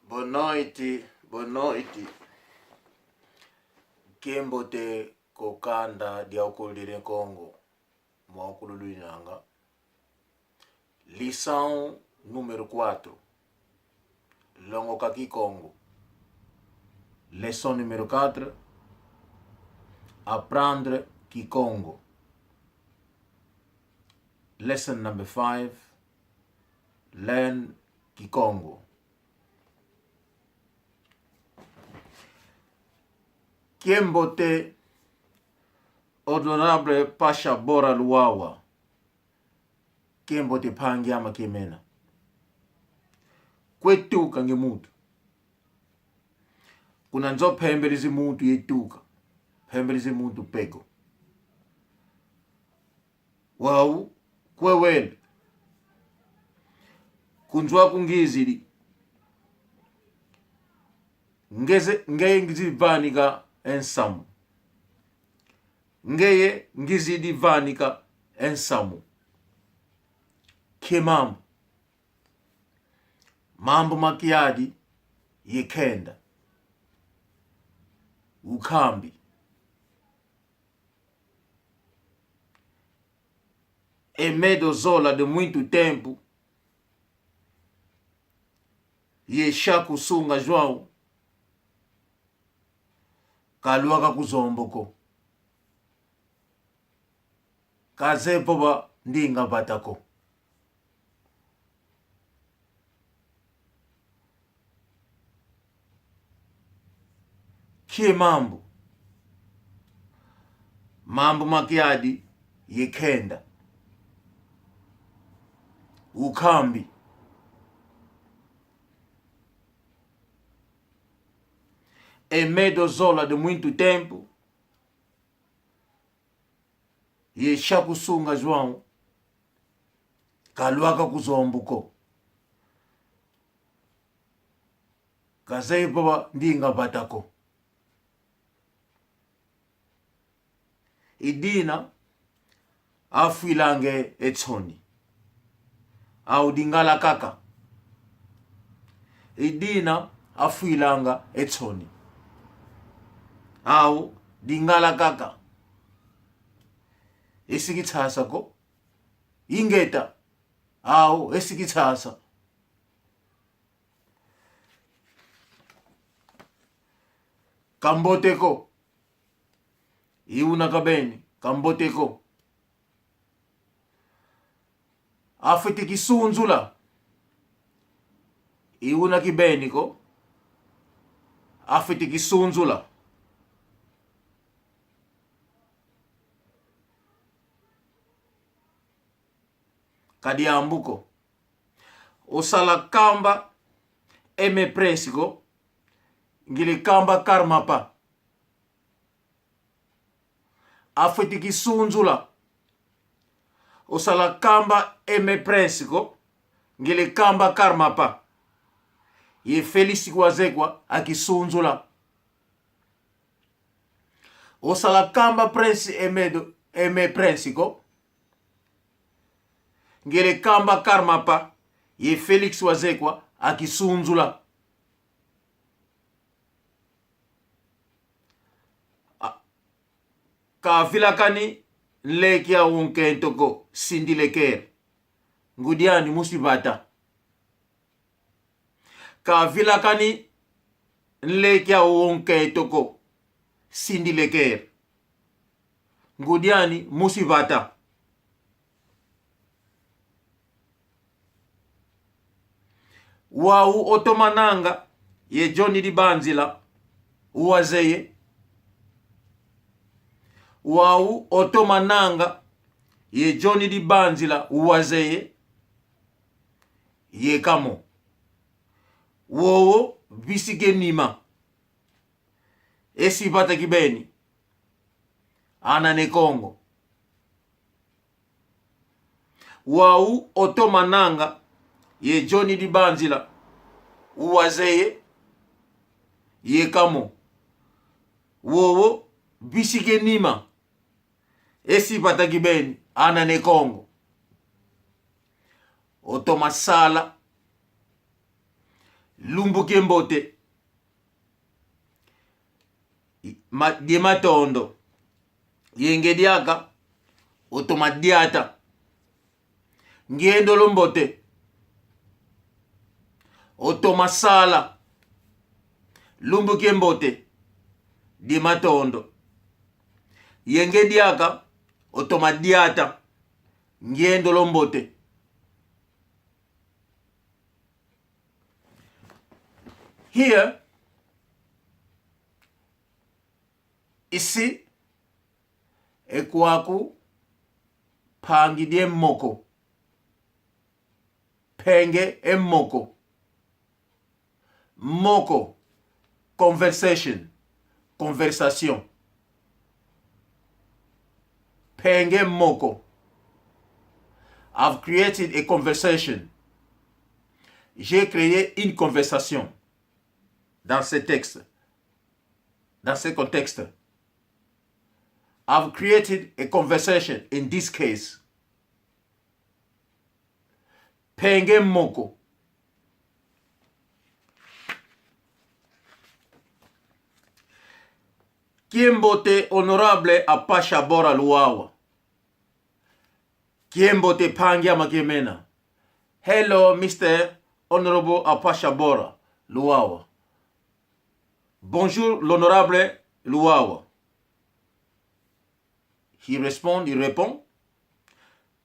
Boa noite. Kembo te kokanda dia okulire Congo. Mwakululuinanga. Lição número 4. Longoka Kikongo. Leção número 4. Apprendre Kikongo. Lesson number 5. Learn Kikongo. Kiembo te Honorable Pasha Bora Luwawa. Kiembo te pangi ama kimena. Kwetuka nge mutu. Kuna nzo pembelizi mutu yetuka. Pembelizi mutu pego. Wau kwewele. Kunzwa kungizili. Ngeye ngizivanika ensamu. Ngeye ngizivanika ensamu. Kimambo. Mambo makiadi yekenda. Ukambi. Emedo zola de muito tempo. Yeshaku sunga João. Kaluaka kuzomboko. Kazepoba ndinga batako. Kie mambo. Mambo makiadi yekenda. Ukambi. Emedo zola de muito tempo. Yeshaku sunga João. Kaluaka kuzombuko. Kazeipoba ndinga batako. Idina afuilange etsoni. Au dingala kaka. Idina afuilanga etsoni. Au dingala kaka. Esikitasa ko. Ingeta. Au esikitasa. Kamboteko. Iuna kabeni. Kamboteko. Afete kisunzula. Iuna kibeni ko. Afete kisunzula. Kadiambuko. Osala kamba eme presiko. Ngile kamba karmapa. Afete kisunzula. Osala kamba eme presiko. Ngile kamba karmapa. Ye felisi kwazekwa akisunzula. Osala kamba prensi eme presiko. Ngele kamba karmapa. Ye Felix wazekwa akisunzula. Ka vilakani nlekia unkentoko sindileker. Ngudiani musibata. Ka vilakani nlekia unkentoko sindileker. Ngudiani musibata. Wau otomananga ye Johnny di Banzila uwazeye. Wau otomananga ye Johnny di Banzila uwazeye. Ye kamo. Wowo bisige nima. Esi bata kibeni. Anane Congo. Wau otomananga ye Johnny di Banzila uwazeye. Ye kamo. Wowo bisige nima. Esi batakibeni anane Congo. Otomasala lumbu kembote die matondo yenge diaka otomadiata ngendo lombote otomasala lumbu kembote die matondo yenge diaka otomadiata ngendo lombote. Here, ici, ekwaku pangidie moko. Penge e moko. Moko, conversation, conversation. Penge moko. I've created a conversation. J'ai créé une conversation dans ce texte, dans ce contexte. I've created a conversation in this case. Penge moko. Kiembote honorable apasha bora luawa. Kiembote pangia makemena. Hello, Mr. Honorable Apasha Bora Luawa. Bonjour, l'honorable Luawa. Il répond.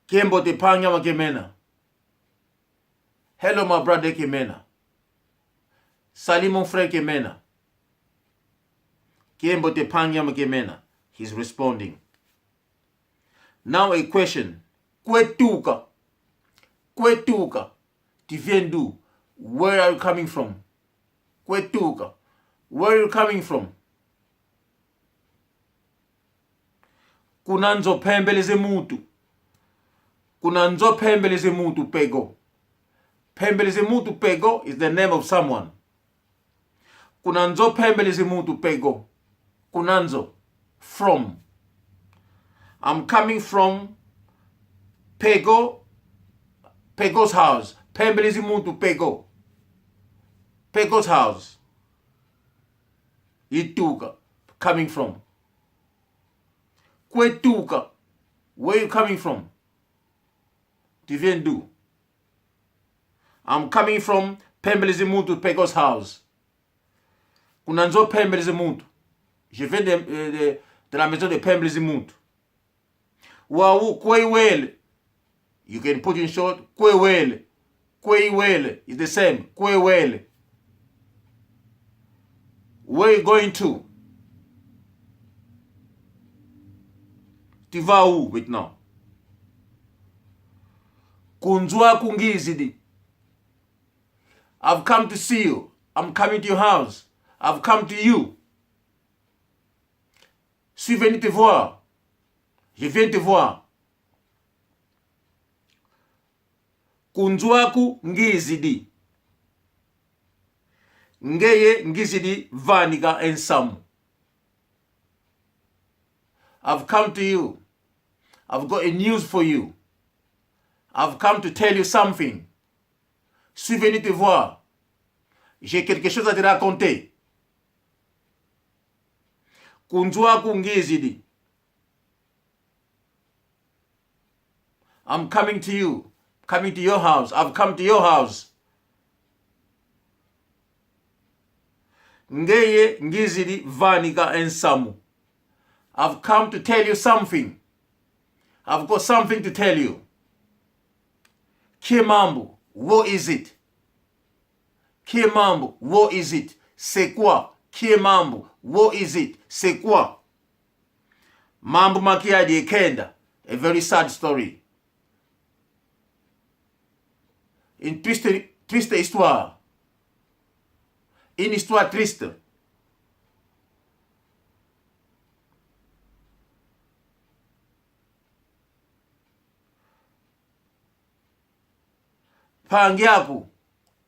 Kiembote pangia makemena. Hello, my brother Kemena. Salut, mon frère Kemena. Kiembote pangia makemena. He's responding. Now a question. Kwetuka. Tu viens d'où? Where are you coming from? Kwetuka. Where are you coming from? Kunanzo pembeleze mutu. Kunanzo pembeleze mutu pego. Pembeleze mutu pego is the name of someone. Kunanzo pembeleze mutu pego. Kunanzo. From. I'm coming from Pego's house. Pembeleze mutu Pego. Pego's house. Ituka. Coming from. Kwetuka. Where you coming from? Tu viens d'où? I'm coming from Pembeleze mutu Pego's house. Kunanzo Pembeleze mutu. Je viens de la maison de Pembeleze mutu. Wawu kweiwele. You can put in short, kwewele. Kweiwele is the same. Kwewele. Where are you going to? Tu vas où maintenant? Kunzwa kungizidi. I've come to see you. I'm coming to your house. I've come to you. Je suis venu te voir. Je viens te voir. Kunzwaku ngizidi. Ngeye ngizidi vanika ensamu. I've come to you. I've got a news for you. I've come to tell you something. Je suis venu te voir. J'ai quelque chose à te raconter. Kunzwaku ngizidi. I'm coming to you. Coming to your house. I've come to your house. Ngeye ngizidi vanika ensamu. I've come to tell you something. I've got something to tell you. Kimambo, what is it? Kimambo, what is it? C'est quoi? Kimambo, what is it? C'est quoi? Mambo makia di kenda. A very sad story. Une triste histoire. Une histoire triste. Pangyaku,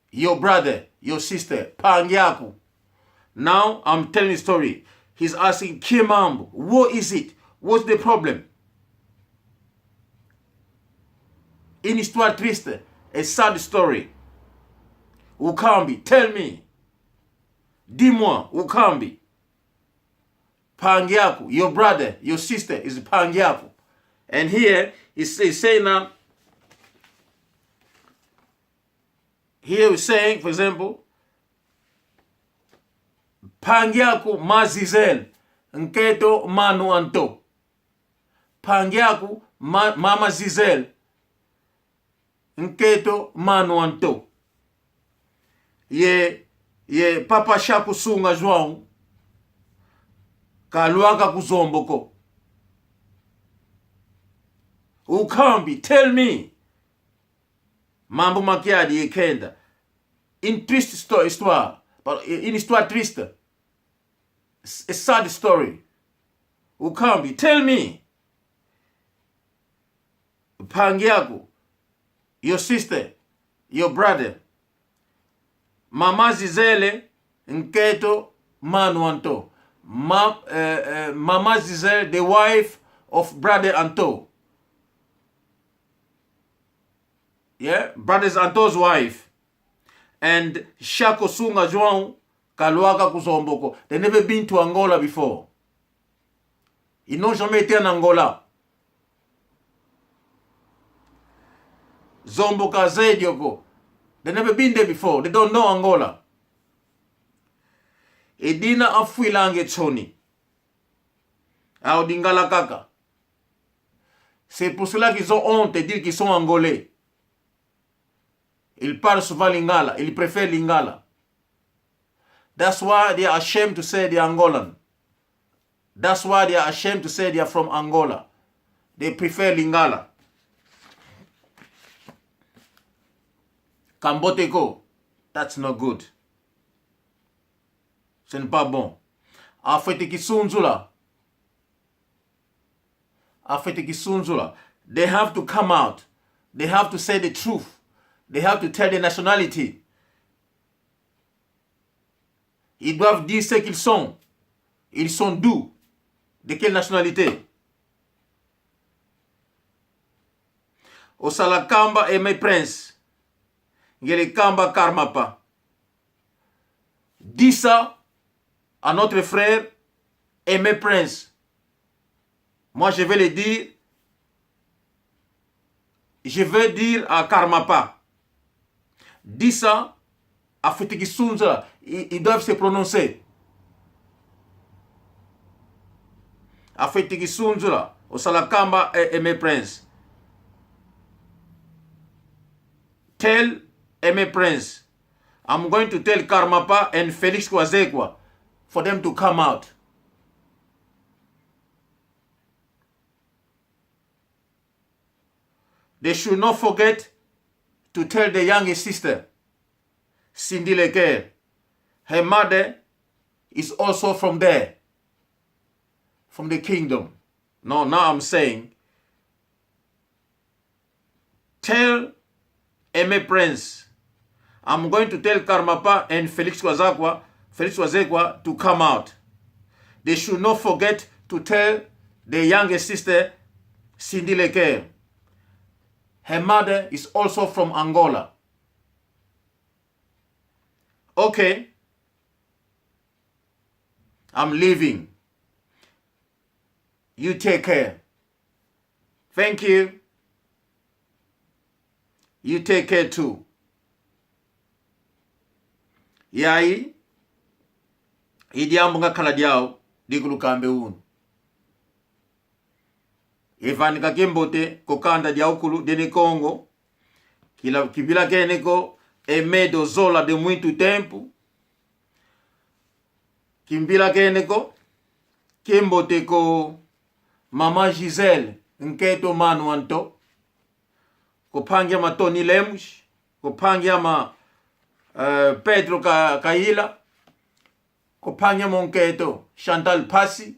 your brother, your sister, Pangyaku. Now I'm telling the story. He's asking Kimambo, what is it? What's the problem? Une histoire triste. A sad story. Ukambi, tell me. Dis-moi, Ukambi. Pangiaku, your brother, your sister is Pangiaku. And here, he's saying now, here he's saying, for example, Pangiaku mazizel, nketo manu anto. Pangiaku mama zizel, nketo manu anto. Ye papa shaku sunga João, kaluaka kuzomboko. Ukambi, tell me. Mambo makiadi yekenda. In triste histoire. Une histoire triste. A sad story. Ukambi, tell me. Pangiaku, your sister, your brother. Mama Zizele, nketo manu anto. Mama Zizele, the wife of brother Anto. Yeah, brother Anto's wife. And Shako Sunga João Kaluaka Kuzomboko. They never been to Angola before. Ils n'ont jamais été en Angola. Zomboka Zedioko. They never been there before. They don't know Angola. Edina afuilange choni. Ao dingala kaka. C'est pour cela qu'ils ont honte de dire qu'ils sont angolais. Ils parlent souvent lingala. Ils préfèrent lingala. That's why they are ashamed to say they are Angolan. That's why they are ashamed to say they are from Angola. They prefer lingala. Kamboteko, that's not good. Ce n'est pas bon. Afete kisunzula. Afete kisunzula. They have to come out. They have to say the truth. They have to tell the nationality. Ils doivent dire ce qu'ils sont. Ils sont d'où? De quelle nationalité? Osalakamba et mes princes. Ngelikamba Karmapa. Dis ça à notre frère et mes princes. Moi, je vais le dire. Je vais dire à Karmapa. Dis ça à Fetikisunza. Ils doivent se prononcer. À Fetikisunza, au Salakamba et mes princes. Tell mes princes, I'm going to tell Karmapa and Felix Kwazekwa for them to come out. They should not forget to tell the youngest sister, Cindy Leker, her mother is also from there, from the kingdom. No, now I'm saying, tell mes princes, I'm going to tell Karmapa and Felix Wazekwa to come out. They should not forget to tell the youngest sister, Cindy Leker. Her mother is also from Angola. Okay. I'm leaving. You take care. Thank you. You take care too. Yai, idiambu nga kala diao, digulu kambe unu. Evani kakembote, kokanda diaukulu, dene Congo, kibila keneko, emedo zola de muito tempo. Kimbila keneko, kembote ko Mama Giselle, nketo manu anto. Kopangia ma Tony Lemos, kopangia ma Pedro Kaila, kopangia monketo Chantal Passi,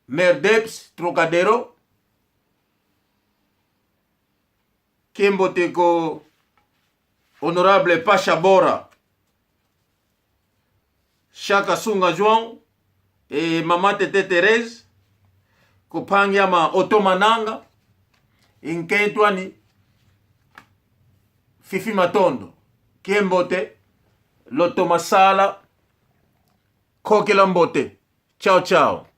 Merdeps Trocadero, Kemboteko Honorable Pasha Bora, Chaka Sunga João et Maman Tete Thérèse, kopangia ma Otomananga, Inketwani Fifi Matondo, Kiembote, Loto Masala, Kokelambote. Ciao, ciao.